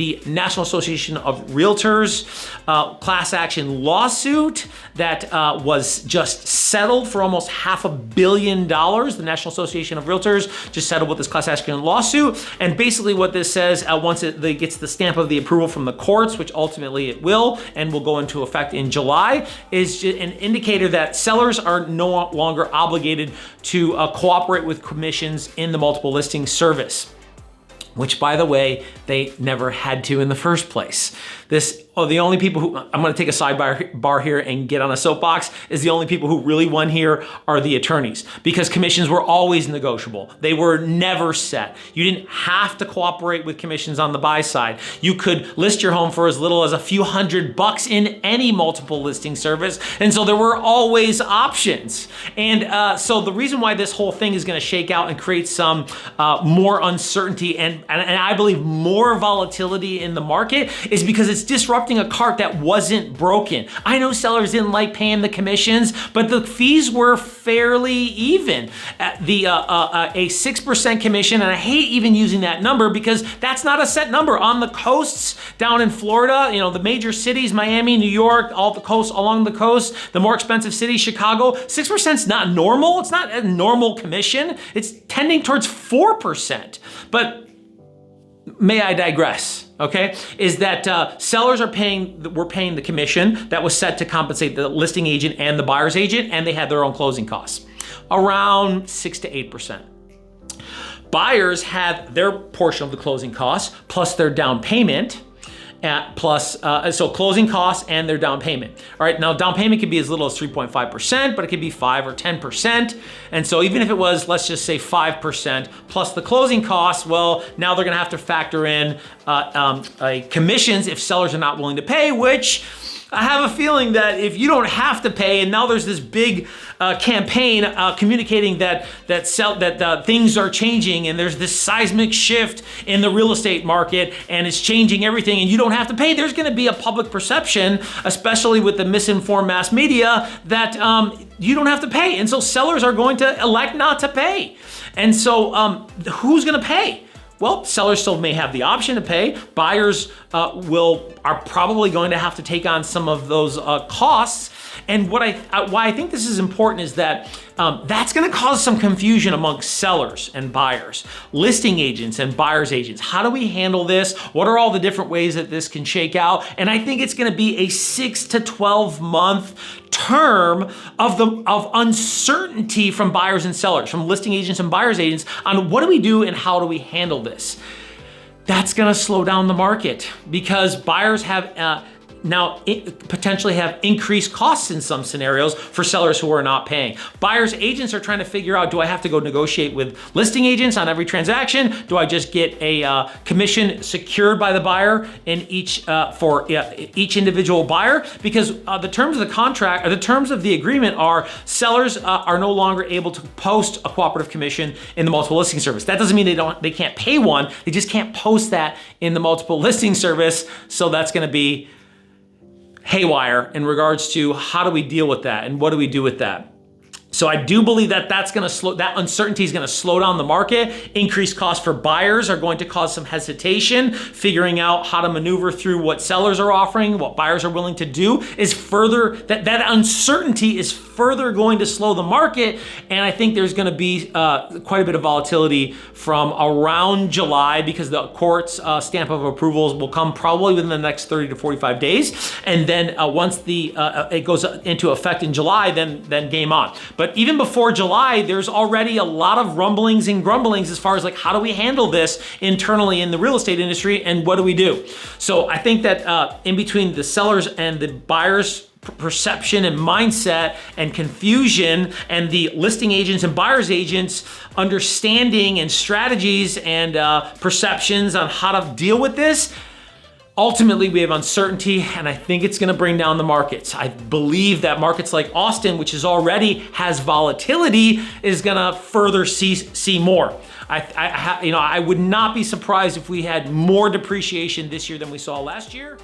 the National Association of Realtors class action lawsuit that was just settled for almost $500 million. The National Association of Realtors just settled with this class action lawsuit. And basically what this says, once it gets the stamp of the approval from the courts, which ultimately it will, and will go into effect in July, is an indicator that sellers are no longer obligated to cooperate with commissions in the multiple listing service, which, by the way, they never had to in the first place. The only people who, I'm gonna take a sidebar here and get on a soapbox, is the only people who really won here are the attorneys, because commissions were always negotiable. They were never set. You didn't have to cooperate with commissions on the buy side. You could list your home for as little as a few $100 in any multiple listing service, and so there were always options. And so the reason why this whole thing is gonna shake out and create some more uncertainty and I believe more volatility in the market is because it's disrupting a cart that wasn't broken. I know sellers didn't like paying the commissions, but the fees were fairly even. A 6% commission, and I hate even using that number because that's not a set number. On the coasts down in Florida, the major cities, Miami, New York, all the coasts along the coast, the more expensive cities, Chicago, 6% is not normal. It's not a normal commission. It's tending towards 4%. But may I digress? Okay, is that sellers were paying the commission that was set to compensate the listing agent and the buyer's agent, and they had their own closing costs, around 6 to 8%. Buyers had their portion of the closing costs plus their down payment, so closing costs and their down payment. All right, now down payment could be as little as 3.5%, but it could be 5 or 10%. And so even if it was, let's just say 5% plus the closing costs, well, now they're gonna have to factor in commissions if sellers are not willing to pay, which I have a feeling that if you don't have to pay, and now there's this big campaign communicating that things are changing and there's this seismic shift in the real estate market and it's changing everything and you don't have to pay, there's gonna be a public perception, especially with the misinformed mass media, that you don't have to pay. And so sellers are going to elect not to pay. And so who's gonna pay? Well, sellers still may have the option to pay. Buyers are probably going to have to take on some of those costs. And why I think this is important is that that's gonna cause some confusion amongst sellers and buyers, listing agents and buyer's agents. How do we handle this? What are all the different ways that this can shake out? And I think it's gonna be a 6 to 12 month term of uncertainty from buyers and sellers, from listing agents and buyer's agents on what do we do and how do we handle this. That's gonna slow down the market because buyers have now potentially have increased costs in some scenarios for sellers who are not paying. Buyers agents are trying to figure out, do I have to go negotiate with listing agents on every transaction? Do I just get a commission secured by the buyer in each for each individual buyer? Because the terms of the contract, or the terms of the agreement are sellers are no longer able to post a cooperative commission in the multiple listing service. That doesn't mean they can't pay one, they just can't post that in the multiple listing service. So that's gonna be haywire in regards to how do we deal with that and what do we do with that. So I do believe that that uncertainty is gonna slow down the market. Increased costs for buyers are going to cause some hesitation. Figuring out how to maneuver through what sellers are offering, what buyers are willing to do is further, that uncertainty is further going to slow the market. And I think there's gonna be quite a bit of volatility from around July because the court's stamp of approvals will come probably within the next 30 to 45 days. And then once it goes into effect in July, then game on. But even before July, there's already a lot of rumblings and grumblings as far as like, how do we handle this internally in the real estate industry and what do we do? So I think that in between the sellers and the buyers' perception and mindset and confusion and the listing agents and buyer's agents understanding and strategies and perceptions on how to deal with this, ultimately, we have uncertainty, and I think it's gonna bring down the markets. I believe that markets like Austin, which is already has volatility, is gonna further see more. I would not be surprised if we had more depreciation this year than we saw last year.